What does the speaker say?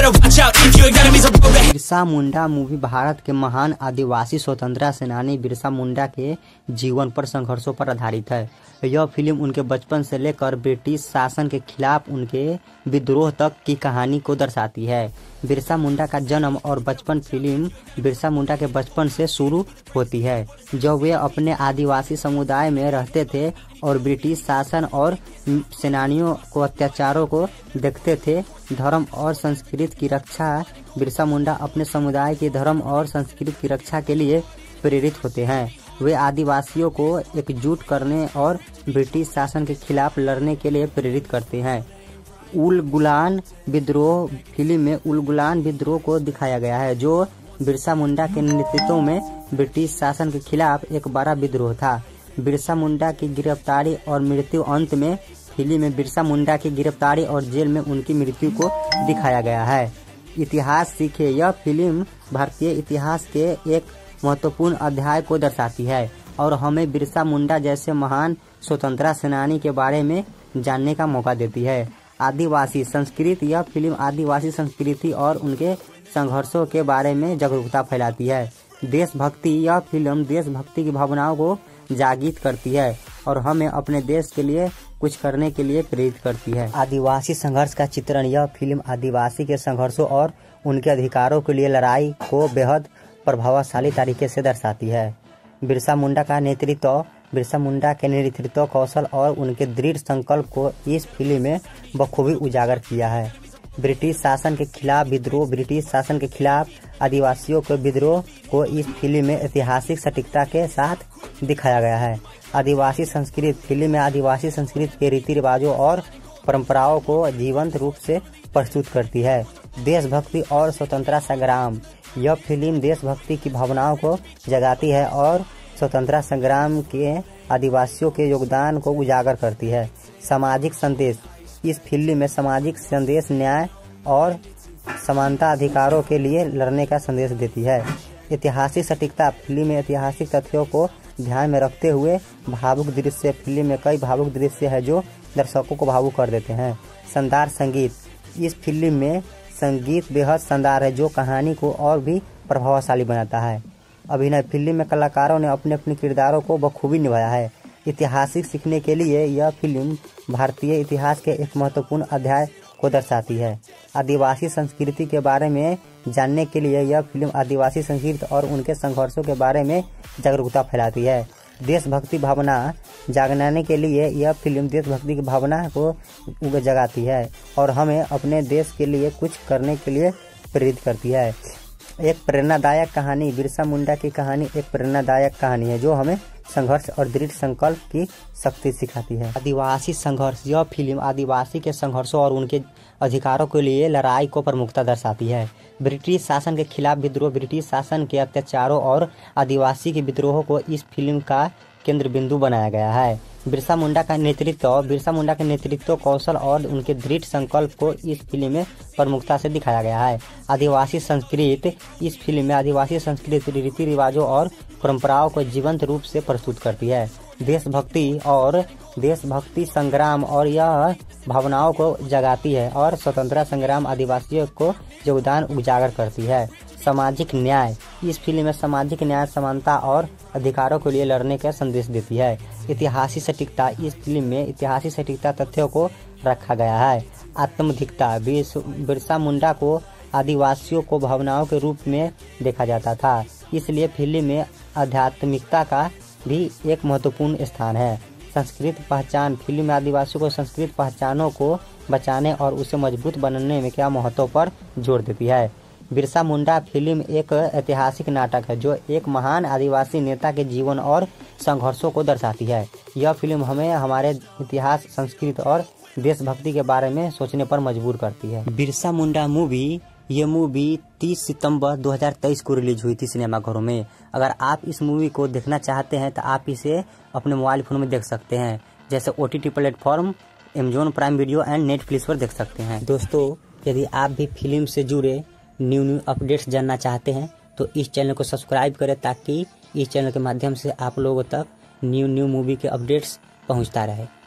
better watch out if your enemies are real. Birsa Munda movie Bharat के महान आदिवासी स्वतंत्रता सेनानी बिरसा मुंडा के जीवन पर संघर्षों पर आधारित है। यह फिल्म उनके बचपन से लेकर ब्रिटिश शासन के खिलाफ उनके विद्रोह तक की कहानी को दर्शाती है। बिरसा मुंडा का जन्म और बचपन फिल्म बिरसा मुंडा के बचपन से शुरू होती है, जब वे अपने आदिवासी समुदाय में रहते थे और ब्रिटिश शासन और सेनानियों को अत्याचारों को देखते थे। धर्म और संस्कृति की रक्षा बिरसा मुंडा अपने समुदाय के धर्म और संस्कृति की रक्षा के लिए प्रेरित होते हैं। वे आदिवासियों को एकजुट करने और ब्रिटिश शासन के खिलाफ लड़ने के लिए प्रेरित करते हैं। उलगुलान विद्रोह फिल्म में उलगुलान विद्रोह को दिखाया गया है, जो बिरसा मुंडा के नेतृत्व में ब्रिटिश शासन के खिलाफ एक बड़ा विद्रोह था। बिरसा मुंडा की गिरफ्तारी और मृत्यु अंत में फिल्म में बिरसा मुंडा की गिरफ्तारी और जेल में उनकी मृत्यु को दिखाया गया है। इतिहास सीखे यह फिल्म भारतीय इतिहास के एक महत्वपूर्ण अध्याय को दर्शाती है और हमें बिरसा मुंडा जैसे महान स्वतंत्रता सेनानी के बारे में जानने का मौका देती है। आदिवासी संस्कृति यह फिल्म आदिवासी संस्कृति और उनके संघर्षों के बारे में जागरूकता फैलाती है। देशभक्ति यह फिल्म देशभक्ति की भावनाओं को जागृत करती है और हमें अपने देश के लिए कुछ करने के लिए प्रेरित करती है। आदिवासी संघर्ष का चित्रण यह फिल्म आदिवासी के संघर्षों और उनके अधिकारों के लिए लड़ाई को बेहद प्रभावशाली तरीके से दर्शाती है। बिरसा मुंडा के नेतृत्व कौशल और उनके दृढ़ संकल्प को इस फिल्म में बखूबी उजागर किया है। ब्रिटिश शासन के खिलाफ विद्रोह ब्रिटिश शासन के खिलाफ आदिवासियों के विद्रोह को इस फिल्म में ऐतिहासिक सटीकता के साथ दिखाया गया है। आदिवासी संस्कृति फिल्म में आदिवासी संस्कृति के रीति रिवाजों और परंपराओं को जीवंत रूप से प्रस्तुत करती है। देशभक्ति और स्वतंत्रता संग्राम यह फिल्म देशभक्ति की भावनाओं को जगाती है और स्वतंत्रता संग्राम के आदिवासियों के योगदान को उजागर करती है। सामाजिक संदेश इस फिल्म में सामाजिक संदेश न्याय और समानता अधिकारों के लिए लड़ने का संदेश देती है। ऐतिहासिक सटीकता फिल्म में ऐतिहासिक तथ्यों को ध्यान में रखते हुए भावुक दृश्य फिल्म में कई भावुक दृश्य है जो दर्शकों को भावुक कर देते हैं। शानदार संगीत इस फिल्म में संगीत बेहद शानदार है जो कहानी को और भी प्रभावशाली बनाता है। अभिनय फिल्म में कलाकारों ने अपने अपने किरदारों को बखूबी निभाया है। ऐतिहासिक सीखने के लिए यह फिल्म भारतीय इतिहास के एक महत्वपूर्ण अध्याय को दर्शाती है। आदिवासी संस्कृति के बारे में जानने के लिए यह फिल्म आदिवासी संस्कृति और उनके संघर्षों के बारे में जागरूकता फैलाती है। देशभक्ति भावना जागने के लिए यह फिल्म देशभक्ति की भावना को जगाती है और हमें अपने देश के लिए कुछ करने के लिए प्रेरित करती है। एक प्रेरणादायक कहानी बिरसा मुंडा की कहानी एक प्रेरणादायक कहानी है जो हमें संघर्ष और दृढ़ संकल्प की शक्ति सिखाती है। आदिवासी संघर्ष यह फिल्म आदिवासी के संघर्षों और उनके अधिकारों के लिए लड़ाई को प्रमुखता दर्शाती है। ब्रिटिश शासन के खिलाफ विद्रोह ब्रिटिश शासन के अत्याचारों और आदिवासी के विद्रोहों को इस फिल्म का केंद्र बिंदु बनाया गया है। बिरसा मुंडा के नेतृत्व कौशल और उनके दृढ़ संकल्प को इस फिल्म में प्रमुखता से दिखाया गया है। आदिवासी संस्कृति इस फिल्म में आदिवासी संस्कृति रीति रिवाजों और परंपराओं को जीवंत रूप से प्रस्तुत करती है। देशभक्ति संग्राम और यह भावनाओं को जगाती है और स्वतंत्रता संग्राम आदिवासियों को योगदान उजागर करती है। सामाजिक न्याय इस फिल्म में सामाजिक न्याय समानता और अधिकारों के लिए लड़ने का संदेश देती है। ऐतिहासिक सटीकता इस फिल्म में ऐतिहासिक सटीकता तथ्यों को रखा गया है। आत्मधिकता बिरसा मुंडा को आदिवासियों को भावनाओं के रूप में देखा जाता था, इसलिए फिल्म में आध्यात्मिकता का भी एक महत्वपूर्ण स्थान है। संस्कृति पहचान फिल्म में आदिवासियों को संस्कृति पहचानों को बचाने और उसे मजबूत बनाने में क्या महत्व पर जोर देती है। बिरसा मुंडा फिल्म एक ऐतिहासिक नाटक है जो एक महान आदिवासी नेता के जीवन और संघर्षों को दर्शाती है। यह फिल्म हमें हमारे इतिहास संस्कृति और देशभक्ति के बारे में सोचने पर मजबूर करती है। बिरसा मुंडा ये मूवी 30 सितंबर 2023 को रिलीज हुई थी सिनेमाघरों में। अगर आप इस मूवी को देखना चाहते हैं तो आप इसे अपने मोबाइल फोन में देख सकते हैं, जैसे OTT platform Amazon prime video and Netflix पर देख सकते हैं। दोस्तों, यदि आप भी फिल्म से जुड़े न्यू अपडेट्स जानना चाहते हैं तो इस चैनल को सब्सक्राइब करें ताकि इस चैनल के माध्यम से आप लोगों तक न्यू मूवी के अपडेट्स पहुंचता रहे।